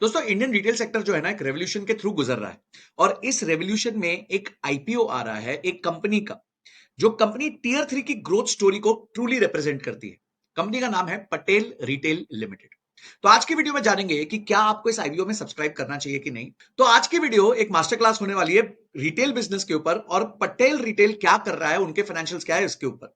दोस्तों Indian retail sector जो है ना एक रेवोल्यूशन के थ्रू गुजर रहा है और इस रेवोल्यूशन में एक आईपीओ आ रहा है एक कंपनी का जो कंपनी टीयर 3 की ग्रोथ स्टोरी को ट्रूली रिप्रेजेंट करती है। कंपनी का नाम है पटेल रिटेल लिमिटेड। तो आज की वीडियो में जानेंगे कि क्या आपको इस आईपीओ में सब्सक्राइब करना चाहिए कि नहीं। तो आज की वीडियो एक मास्टर क्लास होने वाली है रिटेल बिजनेस के ऊपर और पटेल रिटेल क्या कर रहा है, उनके फाइनेंशियल्स क्या है इसके ऊपर।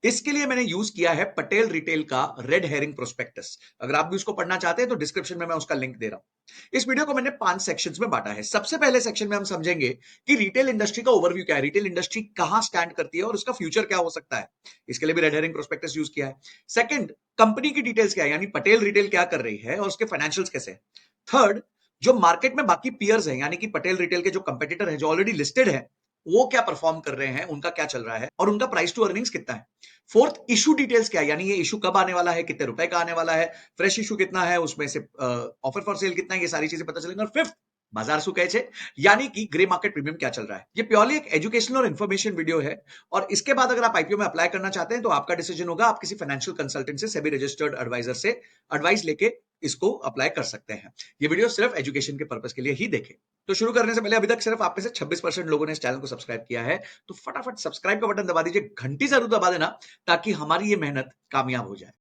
इसके लिए मैंने यूज किया है पटेल रिटेल का रेड हेरिंग प्रोस्पेक्टस। अगर आप भी उसको पढ़ना चाहते हैं तो डिस्क्रिप्शन में मैं उसका लिंक दे रहा हूं। इस वीडियो को मैंने 5 सेक्शंस में बांटा है। सबसे पहले सेक्शन में हम समझेंगे कि रिटेल इंडस्ट्री का ओवरव्यू क्या है, रिटेल इंडस्ट्री कहां स्टैंड करती है और उसका फ्यूचर क्या हो सकता है। इसके लिए भी रेड हेरिंग प्रोस्पेक्टस यूज किया है। सेकंड, कंपनी की डिटेल्स क्या है, यानी पटेल रिटेल क्या कर रही है और उसके फाइनेंशियल्स कैसे हैं। थर्ड, जो मार्केट में बाकी पियर्स हैं यानी कि पटेल रिटेल के जो कंपेटिटर हैं जो ऑलरेडी लिस्टेड है वो क्या परफॉर्म कर रहे हैं, उनका क्या चल रहा है और उनका प्राइस टू अर्निंग्स कितना है। फोर्थ, इशू डिटेल्स क्या है, यानी ये इशू कब आने वाला है, कितने रुपए का आने वाला है, फ्रेश इशू कितना है, उसमें से ऑफर फॉर सेल कितना है, ये सारी चीजें पता चलेंगे। और फिफ्थ, बाजार શું કહે છે यानी कि ग्रे मार्केट प्रीमियम क्या चल रहा है। ये प्योरली एक एजुकेशनल और इन्फॉर्मेशन वीडियो है और इसके बाद अगर आप आईपीओ में अप्लाई करना चाहते हैं तो आपका डिसीजन होगा। आप किसी फाइनेंशियल कंसल्टेंट से, सेबी रजिस्टर्ड एडवाइजर से एडवाइस लेके इसको अप्लाई कर सकते हैं। ये वीडियो सिर्फ एजुकेशन के पर्पस के लिए ही देखें। तो शुरू करने से पहले अभी तक सिर्फ आप में से 26% लोगों ने इस चैनल को सब्सक्राइब किया है, तो फटाफट सब्सक्राइब का बटन दबा दीजिए, घंटी जरूर दबा देना ताकि हमारी ये मेहनत कामयाब हो जाए।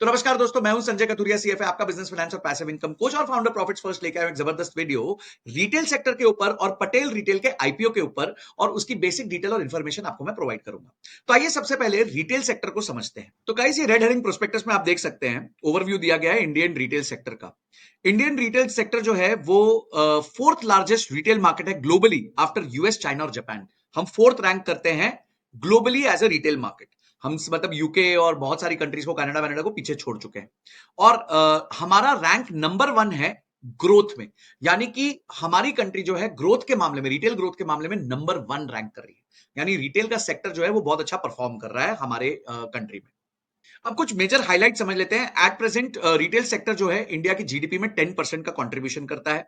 तो नमस्कार दोस्तों, मैं हूं संजय कथुरिया, सीएफए, आपका बिजनेस फाइनेंस और पैसिव इनकम कोच और फाउंडर प्रॉफिट्स फर्स्ट लेकर आया एक जबरदस्त वीडियो रिटेल सेक्टर के ऊपर और पटेल रिटेल के आईपीओ के ऊपर, और उसकी बेसिक डिटेल और इन्फॉर्मेशन आपको मैं प्रोवाइड करूंगा। तो आइए सबसे पहले रिटेल सेक्टर को समझते हैं। तो गाइस, ये रेड हेरिंग प्रोस्पेक्टस में आप देख सकते हैं ओवरव्यू दिया गया है इंडियन रिटेल सेक्टर का। इंडियन रिटेल सेक्टर जो है वो फोर्थ लार्जेस्ट रिटेल मार्केट है ग्लोबली आफ्टर यूएस, चाइना और जापान। हम फोर्थ रैंक करते हैं globally as a retail market. हम मतलब यूके और बहुत सारी कंट्रीज को, कनाडा वनाडा को पीछे छोड़ चुके हैं। और हमारा रैंक नंबर 1 है ग्रोथ में, यानी कि हमारी कंट्री जो है ग्रोथ के मामले में, रिटेल ग्रोथ के मामले में नंबर 1 रैंक कर रही है। यानी रिटेल का सेक्टर जो है वो बहुत अच्छा परफॉर्म कर रहा है हमारे कंट्री में। अब कुछ मेजर हाइलाइट समझ लेते हैं। एट प्रेजेंट रिटेल सेक्टर जो है इंडिया की जीडीपी में 10% का कंट्रीब्यूशन करता है।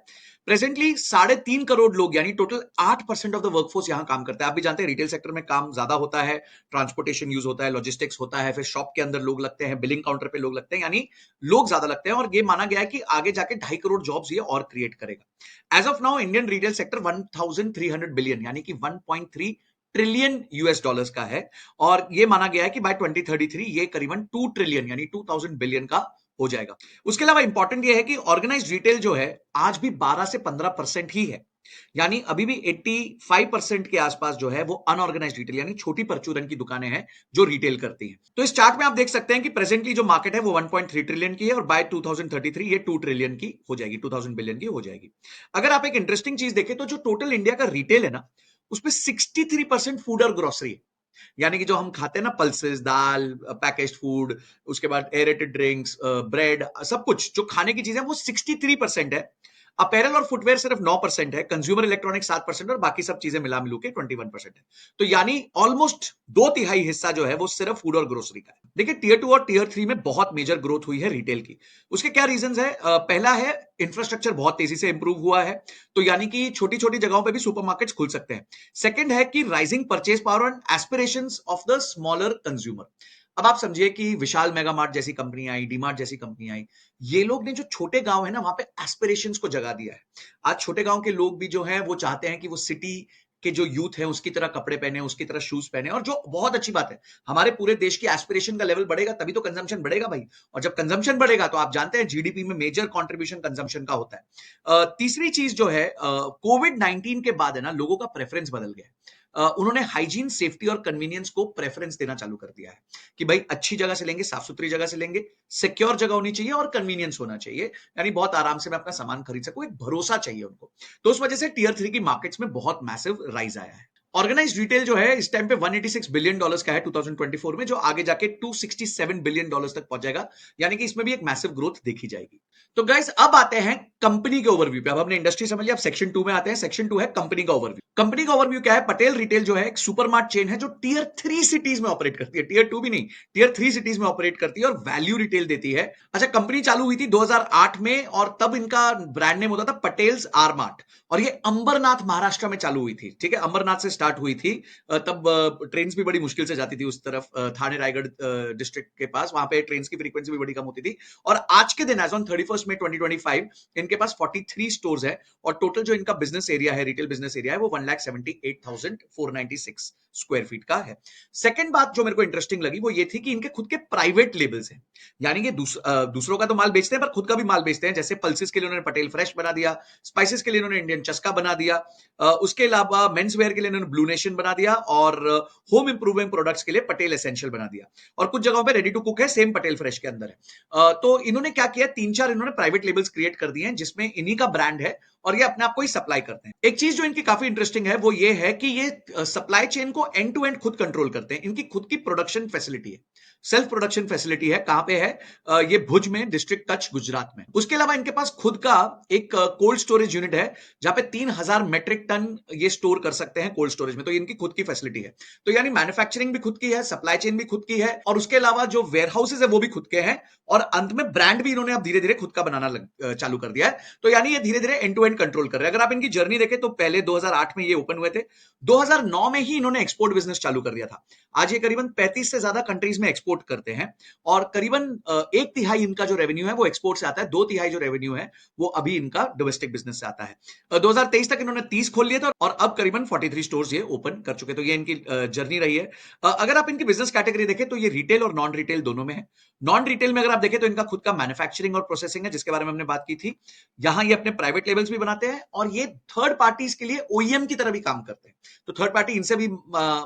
प्रेजेंटली 3.5 करोड़ लोग, यानी टोटल 8% ऑफ द वर्कफोर्स यहां काम करता है। आप भी जानते हैं रिटेल सेक्टर में काम ज्यादा होता है, ट्रांसपोर्टेशन यूज होता है, लॉजिस्टिक्स होता है, फिर शॉप के अंदर लोग लगते हैं, बिलिंग काउंटर पे लोग लगते हैं, यानी लोग ज्यादा लगते हैं। और ये माना गया है कि आगे जाके 2.5 करोड़ जॉब्स ये और क्रिएट करेगा। As of now Indian retail sector 1300 billion यानी कि 1.3 ट्रिलियन यूएस डॉलर्स का है। और ये माना गया है कि बाय 2033 ये करीबन 2 ट्रिलियन यानी 2000 बिलियन का हो जाएगा। उसके अलावा इंपॉर्टेंट ये है कि ऑर्गेनाइज्ड रिटेल जो है आज भी 12 से 15% ही है, यानी अभी भी 85% के आसपास जो है वो अनऑर्गेनाइज्ड रिटेल यानी छोटी परचूरन की दुकानें हैं जो रिटेल करती हैं। तो इस चार्ट में आप देख सकते हैं कि प्रेजेंटली जो मार्केट है वो 1.3 ट्रिलियन की है और बाय 2033 ये 2 ट्रिलियन की हो जाएगी, 2000 बिलियन की हो जाएगी। अगर आप एक इंटरेस्टिंग चीज देखें तो जो टोटल इंडिया का रिटेल है ना, उसमें 63% फूड और ग्रोसरी है। यानी कि जो हम खाते हैं ना, पल्सेस, दाल, पैकेज्ड फूड, उसके बाद एरेटेड ड्रिंक्स, ब्रेड, सब कुछ जो खाने की चीजें वो 63% है। अपैरल और फुटवेयर सिर्फ 9% है, कंज्यूमर इलेक्ट्रॉनिक 7% और बाकी सब चीजें मिला मिलू के 21% है। तो यानी ऑलमोस्ट 2/3 हिस्सा जो है वो सिर्फ फूड और ग्रोसरी का है। देखिए, टीयर 2 और टीयर 3 में बहुत मेजर ग्रोथ हुई है रिटेल की। उसके क्या रीजंस है? पहला है इंफ्रास्ट्रक्चर बहुत तेजी से इंप्रूव हुआ है, तो यानी कि छोटी छोटी जगहों पे भी सुपरमार्केट्स खुल सकते हैं। सेकंड है कि rising purchase power and aspirations of the smaller consumer. अब आप समझिए कि विशाल मेगा मार्ट जैसी कंपनी आई, डीमार्ट जैसी कंपनी आई, ये लोग ने जो छोटे गांव है ना वहां पे एस्पिरेशंस को जगा दिया है। आज छोटे गांव के लोग भी जो हैं वो चाहते हैं कि वो सिटी के जो यूथ है उसकी तरह कपड़े पहने, उसकी तरह शूज पहने, और जो बहुत अच्छी बात है। हमारे पूरे देश की एस्पिरेशन का लेवल बढ़ेगा तभी तो कंजम्पशन बढ़ेगा भाई। और जब कंजम्पशन बढ़ेगा तो आप जानते हैं जीडीपी में मेजर कंट्रीब्यूशन कंजम्पशन का होता है। तीसरी चीज जो है, कोविड 19 के बाद है ना लोगों का प्रेफरेंस बदल गया है। उन्होंने हाइजीन, सेफ्टी और कन्वीनियंस को प्रेफरेंस देना चालू कर दिया है कि भाई अच्छी जगह से लेंगे, साफ सुथरी जगह से लेंगे, सिक्योर जगह होनी चाहिए और कन्वीनियंस होना चाहिए, यानी बहुत आराम से मैं अपना सामान खरीद सकूं, एक भरोसा चाहिए उनको। तो उस वजह से टीयर 3 की मार्केट्स में बहुत मैसिव राइज आया है। ऑर्गेनाइज्ड रिटेल जो है इस टाइम पे 186 बिलियन डॉलर्स का है 2024 में, जो आगे जाके 267 बिलियन डॉलर्स तक पहुंच जाएगा, यानी कि इसमें भी एक मैसिव ग्रोथ देखी जाएगी। तो गाइस, अब आते हैं कंपनी के ओवरव्यू पे। अब हमने इंडस्ट्री समझ लिया, अब सेक्शन 2 में आते हैं। सेक्शन 2 है कंपनी का ओवरव्यू। कंपनी का ओवरव्यू क्या है? पटेल रिटेल जो है एक सुपरमार्ट चेन है जो टीयर 3 सिटीज में ऑपरेट करती है, टीयर 2 भी नहीं, टीयर 3 सिटीज में ऑपरेट करती है और वैल्यू रिटेल देती है। अच्छा, कंपनी चालू हुई थी 2008 में और तब इनका ब्रांड नेम होता था पटेल्स आर मार्ट, और ये अंबरनाथ महाराष्ट्र में चालू हुई थी। ठीक है, अंबरनाथ से स्टार्ट हुई थी। तब ट्रेन भी बड़ी मुश्किल से जाती थी उस तरफ, थाने रायगढ़ डिस्ट्रिक्ट के पास, वहां पे ट्रेन की फ्रीक्वेंसी भी बड़ी कम होती थी। और आज के दिन एज ऑन 31 मई 2025 इनके पास 43 स्टोर्स है और टोटल जो इनका बिजनेस एरिया है, रिटेल बिजनेस एरिया है, वो 1,78,496 स्क्वायर फीट का है। सेकंड बात जो मेरे को इंटरेस्टिंग लगी वो ये थी कि इनके खुद के प्राइवेट लेबल्स हैं, यानी कि दूसरों का तो माल बेचते हैं पर खुद का भी माल बेचते हैं। जैसे पल्सेस के लिए उन्होंने पटेल फ्रेश बना दिया, स्पाइसेस के लिए उन्होंने इंडियन चस्का बना दिया, उसके अलावा मेंस वेयर के लिए उन्होंने ब्लू नेशन बना दिया और होम इंप्रूवमेंट प्रोडक्ट्स के लिए पटेल एसेंशियल बना दिया और कुछ जगहों पे रेडी टू कुक है, सेम पटेल फ्रेश के अंदर है। तो इन्होंने क्या किया, 3-4 इन्होंने प्राइवेट लेबल्स क्रिएट कर दिए हैं जिसमें इन्हीं का ब्रांड है और ये अपने आप को ही सप्लाई करते हैं। एक चीज जो इनकी काफी इंटरेस्टिंग है वो ये है कि ये सप्लाई चेन को एंड टू एंड खुद कंट्रोल करते हैं। इनकी खुद की प्रोडक्शन फैसिलिटी है, सेल्फ प्रोडक्शन फैसिलिटी है। कहां पे है? ये भुज में, डिस्ट्रिक्ट कच्छ, गुजरात में। उसके अलावा इनके पास खुद का एक कोल्ड स्टोरेज यूनिट है जहां पे 3,000 मेट्रिक टन ये स्टोर कर सकते हैं कोल्ड स्टोरेज में। तो इनकी खुद की फैसिलिटी है। तो यानी मैन्युफैक्चरिंग भी खुद की है, सप्लाई चेन भी खुद की है और उसके अलावा जो वेयर हाउसेज है वो भी खुद के हैं और अंत में ब्रांड भी इन्होंने अब धीरे धीरे खुद का बनाना चालू कर दिया है। तो यानी ये धीरे धीरे एंड टू एंड कंट्रोल कर रहे हैं। अगर आप इनकी जर्नी देखें तो पहले 2008 में ये ओपन हुए थे, 2009 में ही इन्होंने एक्सपोर्ट बिजनेस चालू कर दिया था। आज ये करीबन 35 से ज्यादा कंट्रीज में एक्सपोर्ट करते हैं और करीबन 1/3 इनका जो रेवेन्यू है वो एक्सपोर्ट से आता है, 2/3 जो रेवेन्यू है वो अभी इनका डोमेस्टिक बिजनेस से आता है। 2023 तक इन्होंने 30 खोल लिए थे और अब करीबन 43 स्टोर्स ये ओपन कर चुके। तो ये इनकी जर्नी रही है। अगर आप इनकी बिजनेस कैटेगरी देखें तो ये रिटेल और नॉन रिटेल दोनों में है। नॉन रिटेल में अगर आप देखें तो इनका खुद का मैन्युफैक्चरिंग और प्रोसेसिंग है जिसके बारे में हमने बात की थी। यहां ये अपने प्राइवेट लेबल्स भी बनाते हैं और ये थर्ड पार्टीज के लिए ओईएम की तरह भी काम करते हैं। तो थर्ड पार्टी इनसे भी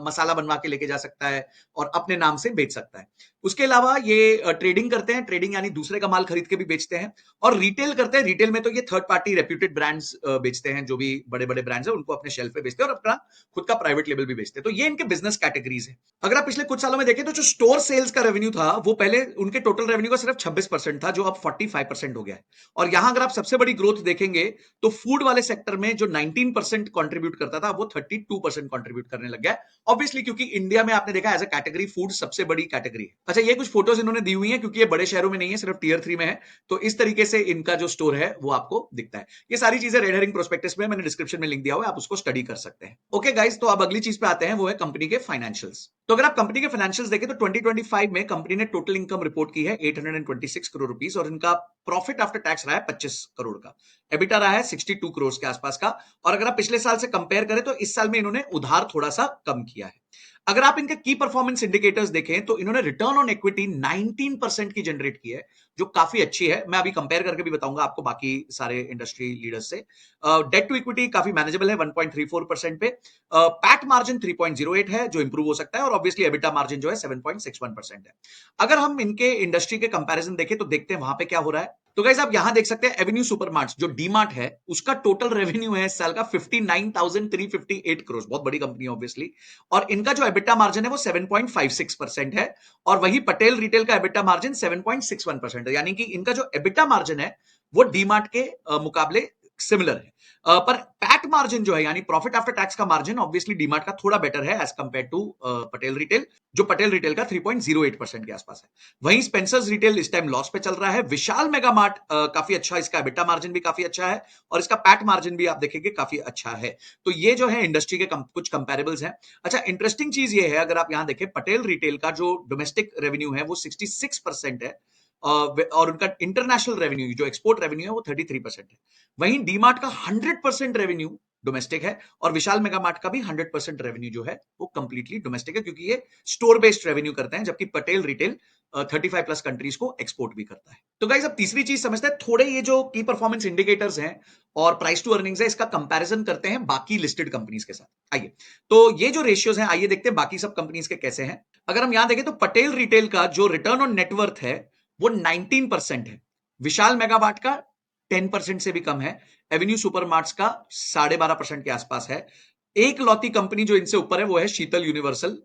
मसाला बनवा के लेके जा सकता है और अपने नाम से बेच सकता है। उसके अलावा ये ट्रेडिंग करते हैं, ट्रेडिंग यानी दूसरे का माल खरीद के भी बेचते हैं और रिटेल करते हैं। रिटेल में तो ये थर्ड पार्टी रेप्यूटेड ब्रांड्स बेचते हैं, जो भी बड़े बड़े ब्रांड्स हैं उनको अपने शेल्फ पे बेचते हैं और अपना खुद का प्राइवेट लेबल भी बेचते हैं। तो ये इनके बिजनेस कैटेगरीज है। अगर आप पिछले कुछ सालों में देखें तो जो स्टोर सेल्स का रेवेन्यू था वो पहले उनके टोटल रेवेन्यू का सिर्फ 26% था, जो अब 45% हो गया है। और यहां अगर आप सबसे बड़ी ग्रोथ देखेंगे तो फूड वाले सेक्टर में जो 19% कंट्रीब्यूट करता था वो 32% कंट्रीब्यूट करने लग गया है। ऑब्वियसली क्योंकि इंडिया में आपने देखा एज अ कैटेगरी फूड सबसे बड़ी कैटेगरी है। अच्छा, ये कुछ फोटोज इन्होंने दी हुई है क्योंकि ये बड़े शहरों में नहीं है, सिर्फ टियर 3 में है। तो इस तरीके से इनका जो स्टोर है वो आपको दिखता है। ये सारी चीजें रेड हेरिंग प्रोस्पेक्टस में मैंने डिस्क्रिप्शन में लिंक दिया हुआ है, आप उसको स्टडी कर सकते हैं। ओके गाइस, तो अब अगली चीज पे आते हैं, वो है कंपनी के फाइनेंशियल्स। तो अगर आप कंपनी के फाइनेंशियल्स देखें तो 2025 में कंपनी ने टोटल इनकम रिपोर्ट की है 826 करोड़ रुपीस और इनका प्रॉफिट आफ्टर टैक्स रहा है 25 करोड़ का। एबिटा रहा है 62 करोड़ के आसपास का। और अगर आप पिछले साल से कंपेयर करें तो इस साल में इन्होंने उधार थोड़ा सा कम किया है। अगर आप इनके की परफॉर्मेंस इंडिकेटर्स देखें तो इन्होंने रिटर्न ऑन इक्विटी 19% की जनरेट की है, जो काफी अच्छी है। मैं अभी कंपेयर करके भी बताऊंगा आपको बाकी सारे इंडस्ट्री लीडर्स से। डेट टू इक्विटी काफी मैनेजेबल है 1.34% पे। पैट मार्जिन 3.08 है जो इंप्रूव हो सकता है और ऑब्वियसली एबिटा मार्जिन जो है 7.61% है। अगर हम इनके इंडस्ट्री के कंपैरिजन देखें तो देखते हैं वहां पे क्या हो रहा है। तो गाइस आप यहां देख सकते हैं एवेन्यू सुपरमार्ट्स जो डीमार्ट है उसका टोटल रेवेन्यू है इस साल का 59,358 करोड़, बहुत बड़ी कंपनी है ऑब्वियसली। और इनका जो एबिटा मार्जिन है वो 7.56% है और वही पटेल रिटेल का एबिटा मार्जिन 7.61% है। यानी कि इनका जो एबिटा मार्जिन है वो डीमार्ट के मुकाबले सिमिलर है। पर पैट मार्जिन जो है यानी प्रॉफिट आफ्टर टैक्स का मार्जिन ऑब्वियसली डीमार्ट का थोड़ा बेटर है as compare to Patel retail, जो पटेल रिटेल का 3.08% के आसपास है। वहीं स्पेंसर्स रिटेल इस टाइम लॉस पे चल रहा है। विशाल मेगा मार्ट काफी अच्छा, इसका एबिटा मार्जिन भी काफी अच्छा है और इसका पैट मार्जिन भी आप देखेंगे काफी अच्छा है। तो ये जो है इंडस्ट्री के कुछ कंपेरेबल्स हैं। अच्छा, इंटरेस्टिंग चीज ये है, अगर आप यहां देखें पटेल रिटेल का जो डोमेस्टिक रेवेन्यू है वो 66% है और उनका इंटरनेशनल रेवेन्यू जो एक्सपोर्ट रेवेन्यू है वो 33% है। वहीं डीमार्ट का 100% रेवेन्यू डोमेस्टिक है और विशाल मेगा मार्ट का भी 100% रेवेन्यू जो है वो कंप्लीटली डोमेस्टिक है क्योंकि ये स्टोर बेस्ड रेवेन्यू करते हैं, जबकि पटेल रिटेल 35 प्लस कंट्रीज को एक्सपोर्ट भी करता है। तो गाइस अब तीसरी चीज समझते हैं, थोड़े ये जो की परफॉर्मेंस इंडिकेटर्स हैं और प्राइस टू अर्निंग्स है इसका कंपैरिजन करते हैं बाकी लिस्टेड कंपनीज के साथ। आइए, तो ये जो रेशियोज हैं आइए देखते हैं बाकी सब कंपनीज के कैसे हैं। अगर हम यहां देखें तो पटेल रिटेल का जो रिटर्न ऑन नेटवर्थ है वो 19% है, विशाल मेगामार्ट का 10% से भी कम है, एवेन्यू सुपरमार्ट्स का 12.5% के आसपास है। एक लौती कंपनी जो इनसे ऊपर है वो है शीतल यूनिवर्सल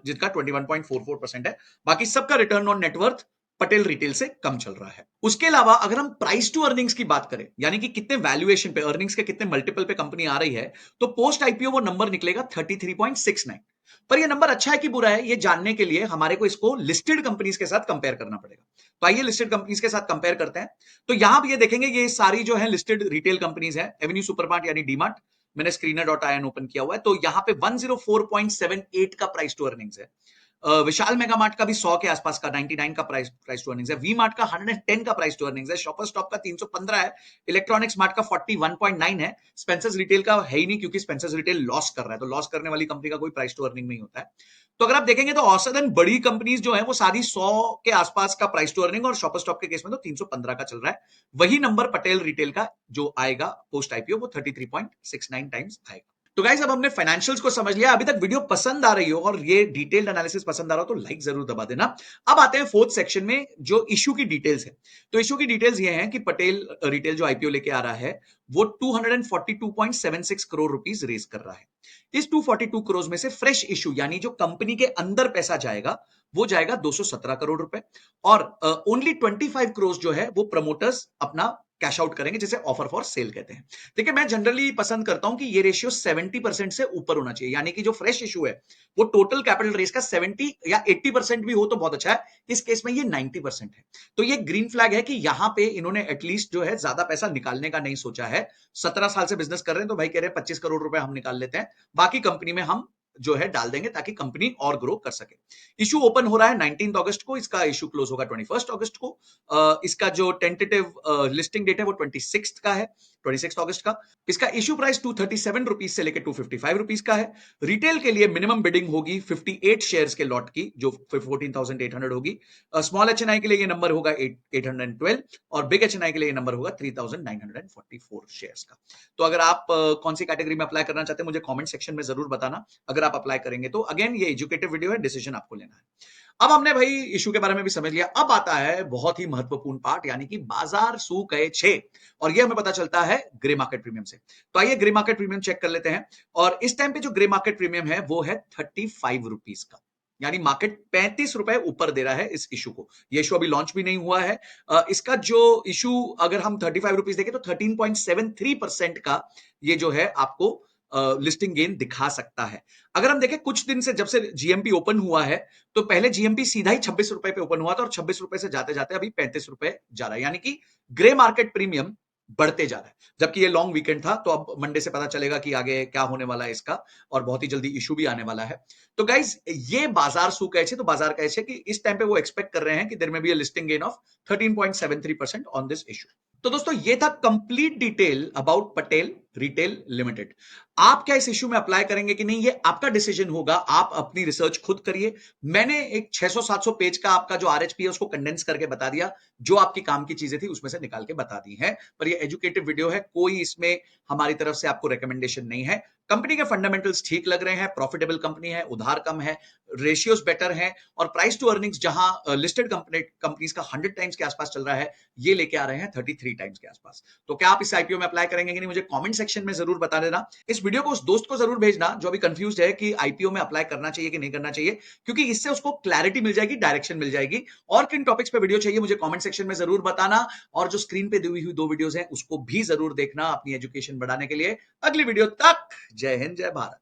जिसका 21.44% है। बाकी सबका return on net worth Patel retail से कम चल रहा है। उसके अलावा अगर हम प्राइस टू अर्निंग्स की बात करें, यानी कि कितने वैल्यूएशन पे, अर्निंग्स के कितने मल्टीपल पे कंपनी आ रही है, तो पोस्ट आईपीओ वो नंबर निकलेगा 33.69। पर ये नंबर अच्छा है कि बुरा है ये जानने के लिए हमारे को इसको लिस्टेड कंपनीज के साथ कंपेयर करना पड़ेगा। तो आइए लिस्टेड कंपनीज के साथ कंपेयर करते हैं। तो यहां भी ये देखेंगे ये सारी जो है लिस्टेड रिटेल कंपनीज है। एवेन्यू सुपरमार्ट यानी डीमार्ट, मैंने screener.in ओपन किया हुआ है, तो यहां पे 104.78 का प्राइस टू अर्निंग्स है। विशाल मेगा मार्ट का भी 100 के आसपास का 99 का प्राइस टू अर्निंग्स है, वी मार्ट का 110 का प्राइस टू अर्निंग्स है, शॉपर स्टॉप का 315 है, इलेक्ट्रॉनिक्स मार्ट का 41.9 है, स्पेंसर्स रिटेल का है ही नहीं क्योंकि स्पेंसर्स रिटेल लॉस कर रहा है, तो लॉस करने वाली कंपनी का कोई प्राइस टू अर्निंग नहीं होता है। तो अगर आप देखेंगे तो औसतन बड़ी कंपनीज जो है वो सारी 100 के आसपास का प्राइस टू अर्निंग, और शॉपर स्टॉप के केस में तो 315 का चल रहा है। वही नंबर पटेल रिटेल का जो आएगा पोस्ट आईपीओ वो 33.69 टाइम्स आएगा। तो गाइस अब हमने फाइनेंशियल्स को समझ लिया। अभी तक वीडियो पसंद आ रही हो और ये डिटेल्ड एनालिसिस पसंद आ रहा हो तो लाइक जरूर दबा देना। अब आते हैं फोर्थ सेक्शन में जो इशू की डिटेल्स है। तो इशू की डिटेल्स ये हैं कि पटेल रिटेल जो आईपीओ लेके आ रहा है वो 242.76 करोड़ रुपीस रेज कर रहा है। इस 242 करोड़ में से फ्रेश इशू यानी जो कंपनी के अंदर पैसा जाएगा वो जाएगा 217 करोड़ रुपए, और ओनली 25 करोड़ जो है वो प्रमोटर्स अपना कैश आउट करेंगे, जिसे ऑफर फॉर सेल कहते हैं। देखिए मैं जनरली पसंद करता हूं कि ये रेशियो 70% से ऊपर होना चाहिए, यानी कि जो फ्रेश इशू है वो टोटल कैपिटल रेस का 70 या 80% भी हो तो बहुत अच्छा है। इस केस में ये 90% है, तो ये ग्रीन फ्लैग है कि यहां पे इन्होंने एटलीस्ट जो है ज्यादा पैसा निकालने का नहीं सोचा है। 17 साल से बिजनेस कर रहे हैं तो भाई कह रहे हैं 25 करोड़ रुपए हम निकाल लेते हैं, बाकी कंपनी में हम जो है डाल देंगे ताकि कंपनी और ग्रो कर सके। इशू ओपन हो रहा है 19 अगस्त को, इसका इशू क्लोज होगा 21 अगस्त को। इसका जो टेंटेटिव लिस्टिंग डेट है वो 26 का है, 26 अगस्त का। इसका इशू प्राइस 237 रुपीज से लेकर 255 रुपीज का है। रिटेल के लिए मिनिमम बिडिंग होगी 58 शेयर्स के लॉट की जो 14,800 होगी। स्मॉल एचएनआई के लिए ये नंबर होगा 812, और बिग एचएनआई के लिए ये नंबर होगा 3,944 शेयर्स का। तो अगर आप कौन सी कैटेगरी में अप्लाई करना चाहते हैं मुझे कमेंट सेक्शन में जरूर बताना। अगर आप अप्लाई करेंगे तो अगेन ये एजुकेटिव वीडियो है, डिसीजन आपको लेना है। अब हमने भाई इशू के बारे में भी समझ लिया, अब आता है बहुत ही महत्वपूर्ण पार्ट यानी कि बाजार सू कहे छे, और ये हमें पता चलता है ग्रे मार्केट प्रीमियम से। तो आइए ग्रे मार्केट प्रीमियम चेक कर लेते हैं, और इस टाइम पे जो ग्रे मार्केट प्रीमियम है वो है 35 रुपीज का, यानी मार्केट 35 रुपए ऊपर दे रहा है इस इशू को। ये इशू अभी लॉन्च भी नहीं हुआ है। इसका जो इशू अगर हम 35 रुपीज देखें तो 13.73% का ये जो है आपको लिस्टिंग गेन दिखा सकता है। अगर हम देखें कुछ दिन से जब से जीएमपी ओपन हुआ है तो पहले जीएमपी सीधा ही 26 रुपए पे ओपन हुआ था और 26 रुपए से जाते जाते अभी 35 रुपए जा रहा है, यानी कि ग्रे मार्केट प्रीमियम बढ़ते जा रहा है। जबकि ये लॉन्ग वीकेंड था तो अब मंडे से पता चलेगा कि आगे क्या होने वाला है इसका, और बहुत ही जल्दी इशू भी आने वाला है। तो गाइज ये बाजार सू कहे तो बाजार कहे कि इस टाइम पे वो एक्सपेक्ट कर रहे हैं कि देयर में be a listing gain of 13.73% on this issue. तो दोस्तों ये था complete detail about Patel retail limited. आप क्या इस इशू में अप्लाई करेंगे कि नहीं ये आपका डिसीजन होगा, आप अपनी रिसर्च खुद करिए। मैंने एक 600-700 पेज का आपका जो आरएचपी है उसको कंडेंस करके बता दिया, जो आपकी काम की चीजें थी उसमें से निकाल के बता दी है। पर ये एजुकेटिव वीडियो है, कोई इसमें हमारी तरफ से आपको रिकमेंडेशन नहीं है। कंपनी के फंडामेंटल्स ठीक लग रहे हैं, प्रॉफिटेबल कंपनी है, उधार कम है, रेशियोज बेटर है, और प्राइस टू अर्निंग्स जहां लिस्टेड कंपनीज का 100 टाइम्स के आसपास चल रहा है, ये लेके आ रहे हैं 33 टाइम्स के आसपास। तो क्या आप इस आईपीओ में अप्लाई करेंगे कि नहीं मुझे कमेंट सेक्शन में जरूर बता देना। इस वीडियो को उस दोस्त को जरूर भेजना जो अभी कंफ्यूज है कि आईपीओ में अप्लाई करना चाहिए कि नहीं करना चाहिए, क्योंकि इससे उसको क्लैरिटी मिल जाएगी, डायरेक्शन मिल जाएगी। और किन टॉपिक्स पे वीडियो चाहिए मुझे कमेंट सेक्शन में जरूर बताना, और जो स्क्रीन पे दी हुई 2 वीडियोस हैं उसको भी जरूर देखना अपनी एजुकेशन बढ़ाने के लिए। अगली वीडियो तक जय हिंद जय भारत।